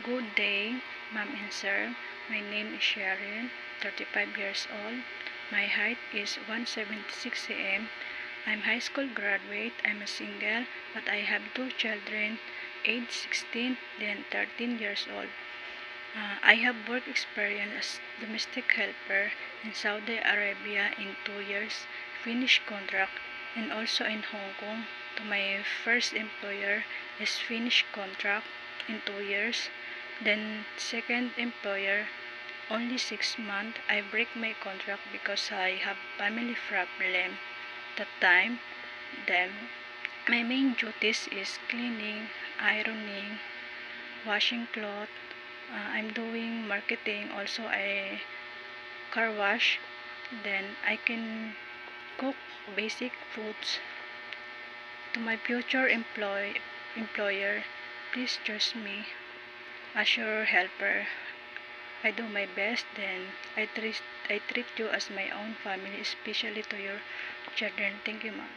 Good day, ma'am and sir. My name is Sharon, 35 years old. My height is 176 cm. I'm high school graduate. I'm a single, but I have two children, age 16 then 13 years old. I have work experience as domestic helper in Saudi Arabia in 2 years, finished contract, and also in Hong Kong. To my first employer is finished contract in 2 years. Then second employer, only 6 months. I break my contract because I have family problem. That time, then my main duties is cleaning, ironing, washing clothes. I'm doing marketing, also I car wash. Then I can cook basic foods. To my future employer, please trust me as your helper. I do my best, then I treat you as my own family, especially to your children. Thank you, ma'am.